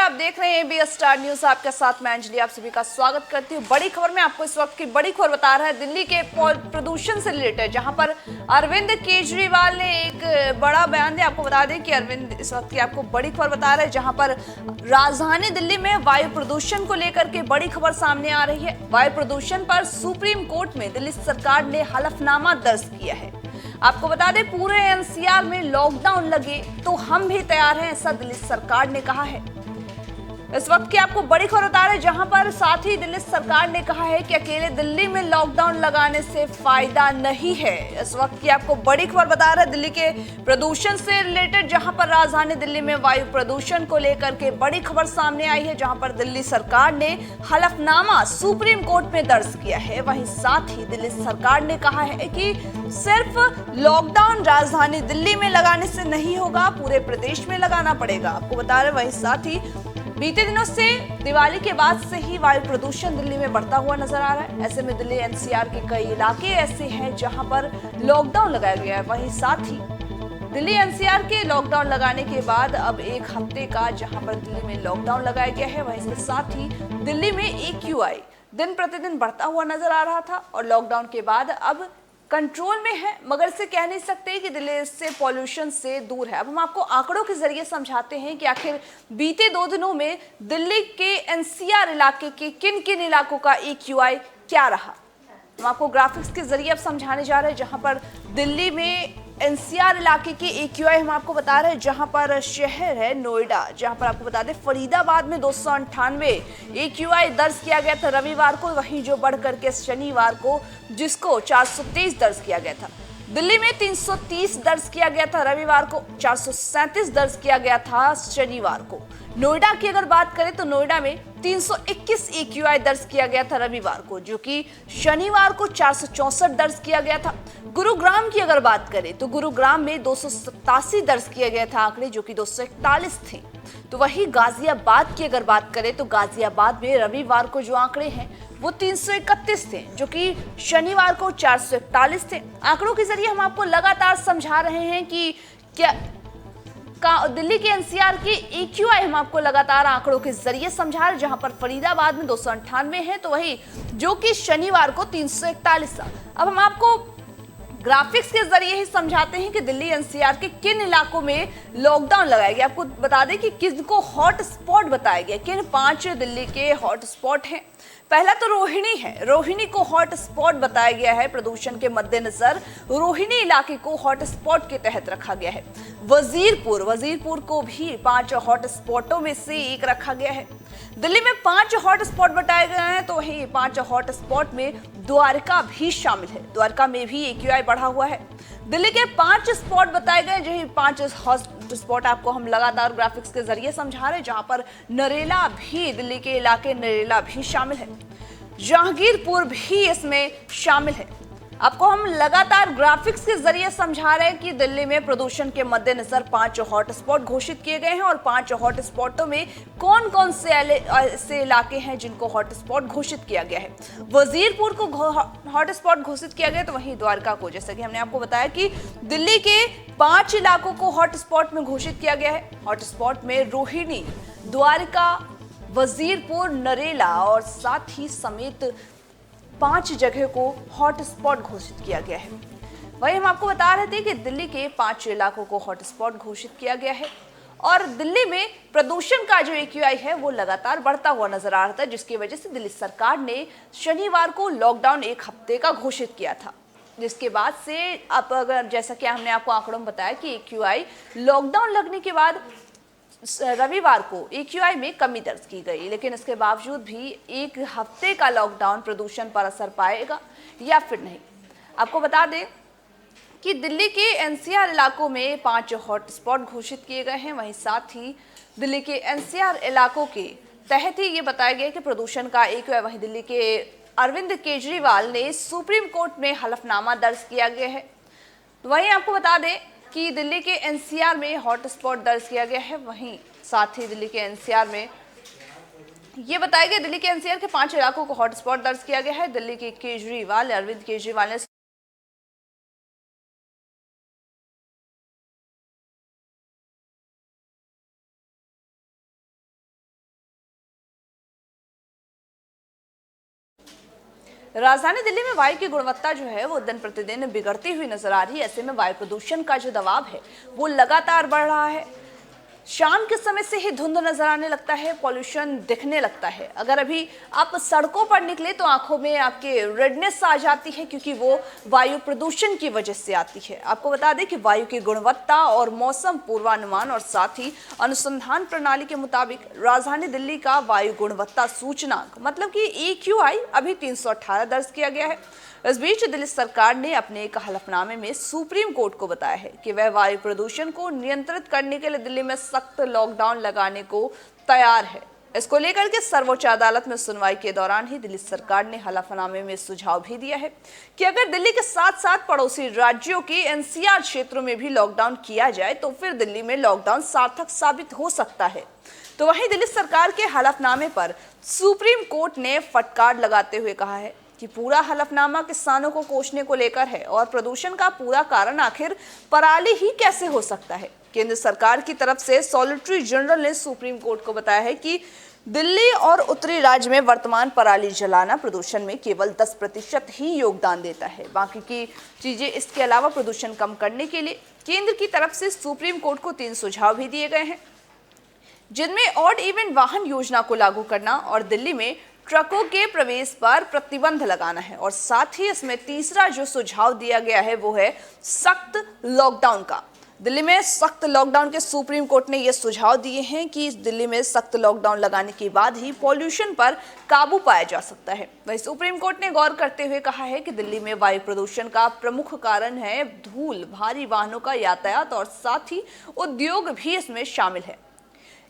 आप देख रहे हैं एबीएस स्टार न्यूज। आपके साथ मैं अंजलि आप सभी का स्वागत करती हूँ। बड़ी खबर में आपको इस वक्त की बड़ी खबर बता रहा है दिल्ली के प्रदूषण से रिलेटेड, जहां पर अरविंद केजरीवाल ने एक बड़ा बयान दिया। आपको बता दें कि अरविंद इस वक्त की आपको बड़ी खबर बता रहे हैं, जहां पर राजधानी दिल्ली में वायु प्रदूषण को लेकर के बड़ी खबर सामने आ रही है। वायु प्रदूषण पर सुप्रीम कोर्ट में दिल्ली सरकार ने हलफनामा दर्ज किया है। आपको बता दें पूरे एनसीआर में लॉकडाउन लगे तो हम भी तैयार हैं, ऐसा दिल्ली सरकार ने कहा है। इस वक्त की आपको बड़ी खबर बता रहे हैं, जहां पर साथ ही दिल्ली सरकार ने कहा है कि अकेले दिल्ली में लॉकडाउन लगाने से फायदा नहीं है। इस वक्त की आपको बड़ी खबर बता रहे हैं दिल्ली के प्रदूषण से रिलेटेड, जहां पर राजधानी दिल्ली में वायु प्रदूषण को लेकर के बड़ी खबर सामने आई है, जहां पर दिल्ली सरकार ने हलफनामा सुप्रीम कोर्ट में दर्ज किया है। वहीं साथ ही दिल्ली सरकार ने कहा है कि सिर्फ लॉकडाउन राजधानी दिल्ली में लगाने से नहीं होगा, पूरे प्रदेश में लगाना पड़ेगा। आपको बता रहे वहीं साथ ही बीते दिनों से दिवाली के बाद से ही वायु प्रदूषण दिल्ली में बढ़ता हुआ नजर आ रहा है। ऐसे में दिल्ली एनसीआर के कई इलाके ऐसे हैं जहां पर लॉकडाउन लगाया गया है। वहीं साथ ही दिल्ली एनसीआर के लॉकडाउन लगाने के बाद अब एक हफ्ते का जहां पर दिल्ली में लॉकडाउन लगाया गया है, वहीं इसके साथ ही दिल्ली में AQI दिन प्रतिदिन बढ़ता हुआ नजर आ रहा था और लॉकडाउन के बाद अब कंट्रोल में है, मगर से कह नहीं सकते कि दिल्ली इससे पॉल्यूशन से दूर है। अब हम आपको आंकड़ों के जरिए समझाते हैं कि आखिर बीते 2 दिनों में दिल्ली के एनसीआर इलाके के किन किन इलाकों का AQI क्या रहा। हम आपको ग्राफिक्स के जरिए अब समझाने जा रहे हैं, जहां पर दिल्ली में एनसीआर इलाके की AQI हम आपको बता रहे हैं। जहां पर शहर है नोएडा, जहां पर आपको बता दें फरीदाबाद में 298 AQI दर्ज किया गया था रविवार को, वहीं जो बढ़ करके शनिवार को जिसको 423 दर्ज किया गया था। दिल्ली में 330 दर्ज किया गया था रविवार को, 437 दर्ज किया गया था शनिवार को। नोएडा की अगर बात करें तो नोएडा में 321 AQI दर्ज किया गया था रविवार को, जो कि शनिवार को 464 दर्ज किया गया था। गुरुग्राम की अगर बात करें तो गुरुग्राम में 287 दर्ज किया गया था आंकड़े, जो कि 241 थे। तो वही गाजियाबाद की अगर बात करें तो गाजियाबाद में रविवार को जो आंकड़े हैं वो 331 थे, जो कि शनिवार को 441 थे। आंकड़ों के जरिए हम आपको लगातार समझा रहे हैं कि क्या दिल्ली के एनसीआर की AQI हम आपको लगातार आंकड़ों के जरिए समझा रहे हैं, जहां पर फरीदाबाद में 298 है, तो वही जो कि शनिवार को 341 था। अब हम आपको ग्राफिक्स के जरिए ही समझाते हैं कि दिल्ली एनसीआर के किन इलाकों में लॉकडाउन लगाया गया। आपको बता दें कि किनको हॉट स्पॉट बताया गया, किन 5 दिल्ली के हॉट स्पॉट हैं। पहला तो रोहिणी है, रोहिणी को हॉट स्पॉट बताया गया है। प्रदूषण के मद्देनजर रोहिणी इलाके को हॉट स्पॉट के तहत रखा गया है। वजीरपुर, वजीरपुर को भी 5 हॉट स्पॉटों में से एक रखा गया है। दिल्ली में 5 हॉट स्पॉट बताए गए हैं, तो वही 5 हॉट स्पॉट में द्वारका भी शामिल है। द्वारका में भी AQI बढ़ा हुआ है। दिल्ली के 5 स्पॉट बताए गए, जो 5 हॉट स्पॉट आपको हम लगातार ग्राफिक्स के जरिए समझा रहे हैं, जहां पर नरेला भी, दिल्ली के इलाके नरेला भी शामिल है। जहांगीरपुर भी इसमें शामिल है। आपको हम लगातार ग्राफिक्स के जरिए समझा रहे हैं कि दिल्ली में प्रदूषण के मद्देनजर 5 हॉट स्पॉट घोषित किए गए हैं और 5 हॉट स्पॉटों में कौन कौन से ऐसे इलाके हैं जिनको हॉट स्पॉट घोषित किया गया है। वजीरपुर को हॉट स्पॉट घोषित किया गया, तो वहीं द्वारका को, जैसा कि हमने आपको बताया कि दिल्ली के 5 इलाकों को हॉट स्पॉट में घोषित किया गया है। हॉट स्पॉट में रोहिणी, द्वारका, वजीरपुर, नरेला और साथ ही समेत 5 जगह को हॉट स्पॉट घोषित किया गया है। वही हम आपको बता रहे थे कि दिल्ली के 5 इलाकों को हॉट स्पॉट घोषित किया गया है और दिल्ली में प्रदूषण का जो AQI है वो लगातार बढ़ता हुआ नजर आ रहा था, जिसकी वजह से दिल्ली सरकार ने शनिवार को लॉकडाउन 1 हफ्ते का घोषित किया था। जिसके बाद से अब अगर जैसा कि हमने आपको आंकड़ों में बताया कि AQI लॉकडाउन लगने के बाद रविवार को AQI में कमी दर्ज की गई, लेकिन इसके बावजूद भी 1 हफ्ते का लॉकडाउन प्रदूषण पर असर पाएगा या फिर नहीं। आपको बता दें कि दिल्ली के एनसीआर इलाकों में 5 हॉट स्पॉट घोषित किए गए हैं। वहीं साथ ही दिल्ली के एनसीआर इलाकों के तहत ही ये बताया गया कि प्रदूषण का AQI, वहीं दिल्ली के अरविंद केजरीवाल ने सुप्रीम कोर्ट में हलफनामा दर्ज किया गया है। वहीं आपको बता दें कि दिल्ली के एनसीआर में हॉट स्पॉट दर्ज किया गया है। वहीं साथ ही दिल्ली के एनसीआर में ये बताया गया, दिल्ली के एनसीआर के 5 इलाकों को हॉट स्पॉट दर्ज किया गया है। दिल्ली के केजरीवाल, अरविंद केजरीवाल ने राजधानी दिल्ली में वायु की गुणवत्ता जो है वो दिन प्रतिदिन बिगड़ती हुई नजर आ रही है। ऐसे में वायु प्रदूषण का जो दबाव है वो लगातार बढ़ रहा है। शाम के समय से ही धुंध नजर आने लगता है, पॉल्यूशन दिखने लगता है। अगर अभी आप सड़कों पर निकले तो आंखों में आपके रेडनेस आ जाती है, क्योंकि वो वायु प्रदूषण की वजह से आती है। आपको बता दें कि वायु की गुणवत्ता और मौसम पूर्वानुमान और साथ ही अनुसंधान प्रणाली के मुताबिक राजधानी दिल्ली का वायु गुणवत्ता सूचकांक मतलब कि AQI अभी 318 दर्ज किया गया है। इस बीच दिल्ली सरकार ने अपने एक हलफनामे में सुप्रीम कोर्ट को बताया है कि वह वायु प्रदूषण को नियंत्रित करने के लिए दिल्ली में सख्त लॉकडाउन लगाने को तैयार है। इसको लेकर के सर्वोच्च अदालत में सुनवाई के दौरान ही दिल्ली सरकार ने हलफनामे में सुझाव भी दिया है कि अगर दिल्ली के साथ साथ पड़ोसी राज्यों के NCR क्षेत्रों में भी लॉकडाउन किया जाए तो फिर दिल्ली में लॉकडाउन सार्थक साबित हो सकता है। तो वहीं दिल्ली सरकार के हलफनामे पर सुप्रीम कोर्ट ने फटकार लगाते हुए कहा है कि पूरा हलफनामा किसानों को कोसने को लेकर है और प्रदूषण का पूरा कारण आखिर पराली ही कैसे हो सकता है। केंद्र सरकार की तरफ से सॉलिसिटर जनरल ने सुप्रीम कोर्ट को बताया है कि दिल्ली और उत्तरी राज्य में वर्तमान पराली जलाना प्रदूषण में केवल 10% ही योगदान देता है। बाकी की चीजें इसके अलावा प्रदूषण कम करने के लिए केंद्र की तरफ से सुप्रीम कोर्ट को 3 सुझाव भी दिए गए हैं, जिनमें ऑड इवन वाहन योजना को लागू करना और दिल्ली में ट्रकों के प्रवेश पर प्रतिबंध लगाना है। और साथ ही इसमें तीसरा जो सुझाव दिया गया है वो है सख्त लॉकडाउन का। दिल्ली में सख्त लॉकडाउन के सुप्रीम कोर्ट ने ये सुझाव दिए हैं कि दिल्ली में सख्त लॉकडाउन लगाने के बाद ही पॉल्यूशन पर काबू पाया जा सकता है। वहीं सुप्रीम कोर्ट ने गौर करते हुए कहा है कि दिल्ली में वायु प्रदूषण का प्रमुख कारण है धूल, भारी वाहनों का यातायात और साथ ही उद्योग भी इसमें शामिल है।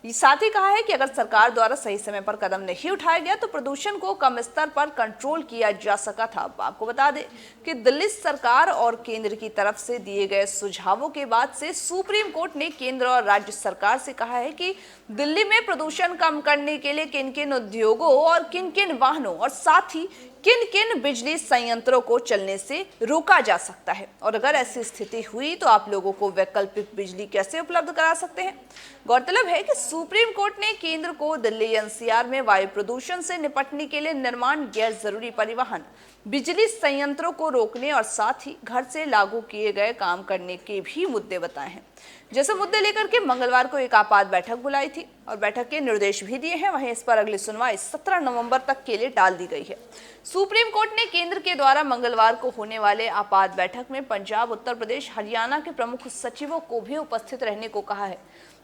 साथ ही कहा है कि अगर सरकार द्वारा सही समय पर कदम नहीं उठाया गया तो प्रदूषण को कम स्तर पर कंट्रोल किया जा सका था। आपको बता दें कि दिल्ली सरकार और केंद्र की तरफ से दिए गए सुझावों के बाद से सुप्रीम कोर्ट ने केंद्र और राज्य सरकार से कहा है कि दिल्ली में प्रदूषण कम करने के लिए किन किन उद्योगों और किन किन वाहनों और साथ ही किन किन बिजली संयंत्रों को चलने से रोका जा सकता है, और अगर ऐसी स्थिति हुई तो आप लोगों को वैकल्पिक बिजली कैसे उपलब्ध करा सकते हैं। गौरतलब है कि सुप्रीम कोर्ट ने केंद्र को दिल्ली NCR में वायु प्रदूषण से निपटने के लिए निर्माण, गैर जरूरी परिवहन, बिजली संयंत्रों को रोकने और साथ ही घर से लागू किए गए काम करने के भी मुद्दे बताए हैं। जैसे मुद्दे लेकर के मंगलवार को एक आपात बैठक बुलाई थी और बैठक के निर्देश भी दिए हैं। वहीं इस पर अगली सुनवाई 17 नवंबर तक के लिए टाल दी गई है। सुप्रीम कोर्ट ने केंद्र के द्वारा मंगलवार को होने वाले आपात बैठक में पंजाब, उत्तर प्रदेश, हरियाणा के प्रमुख सचिवों को भी उपस्थित रहने को कहा है।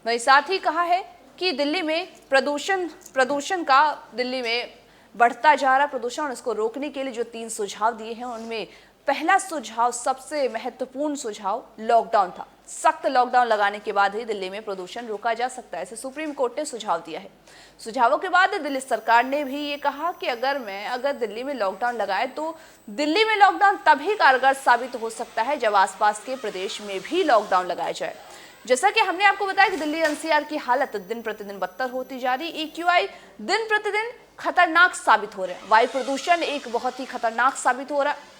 वहीं साथ ही कहा है कि दिल्ली में प्रदूषण का दिल्ली में बढ़ता जा रहा प्रदूषण और इसको रोकने के लिए जो 3 सुझाव दिए हैं उनमें पहला सुझाव, सबसे महत्वपूर्ण सुझाव लॉकडाउन था। सख्त लॉकडाउन लगाने के बाद ही दिल्ली में प्रदूषण रोका जा सकता है, ऐसे सुप्रीम कोर्ट ने सुझाव दिया है। सुझावों के बाद दिल्ली सरकार ने भी ये कहा कि अगर दिल्ली में लॉकडाउन लगाए तो दिल्ली में लॉकडाउन तभी कारगर साबित हो सकता है जब आसपास के प्रदेश में भी लॉकडाउन लगाया जाए। जैसा कि हमने आपको बताया कि दिल्ली NCR की हालत दिन प्रतिदिन बदतर होती जा रही, AQI दिन प्रतिदिन खतरनाक साबित हो रहे हैं। वायु प्रदूषण एक बहुत ही खतरनाक साबित हो रहा है।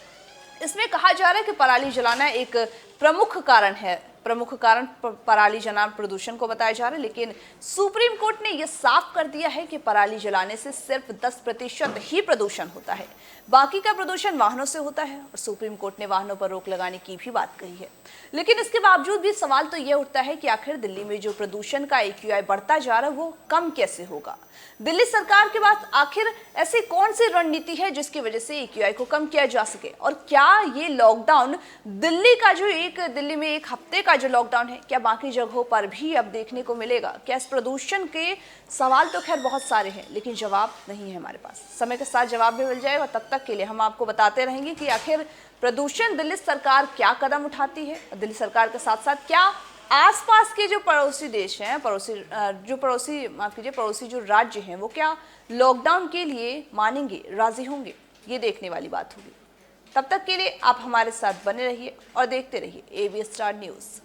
इसमें कहा जा रहा है कि पराली जलाना एक प्रमुख कारण है। पराली जलाना प्रदूषण को बताया जा रहा है, लेकिन सुप्रीम कोर्ट ने यह साफ कर दिया है कि पराली जलाने से सिर्फ 10% ही प्रदूषण होता है, बाकी का प्रदूषण वाहनों से होता है। और सुप्रीम कोर्ट ने वाहनों पर रोक लगाने की भी बात कही है। लेकिन इसके बावजूद भी सवाल तो यह उठता है कि आखिर दिल्ली में जो प्रदूषण का AQI बढ़ता जा रहा है वो कम कैसे होगा। दिल्ली सरकार के पास आखिर ऐसी कौन सी रणनीति है जिसकी वजह से AQI को कम किया जा सके, और क्या ये लॉकडाउन दिल्ली में एक हफ्ते का जो लॉकडाउन है क्या बाकी जगहों पर भी अब देखने को मिलेगा। क्या इस प्रदूषण के सवाल तो खैर बहुत सारे हैं, लेकिन जवाब नहीं है हमारे पास। समय के साथ जवाब भी मिल जाएगा। तब तक के लिए हम आपको बताते रहेंगे कि आखिर प्रदूषण दिल्ली सरकार क्या कदम उठाती है। दिल्ली सरकार के साथ साथ क्या आसपास के जो पड़ोसी देश हैं, पड़ोसी जो राज्य हैं वो क्या लॉकडाउन के लिए मानेंगे, राजी होंगे, ये देखने वाली बात होगी। तब तक के लिए आप हमारे साथ बने रहिए और देखते रहिए ABS स्टार न्यूज़।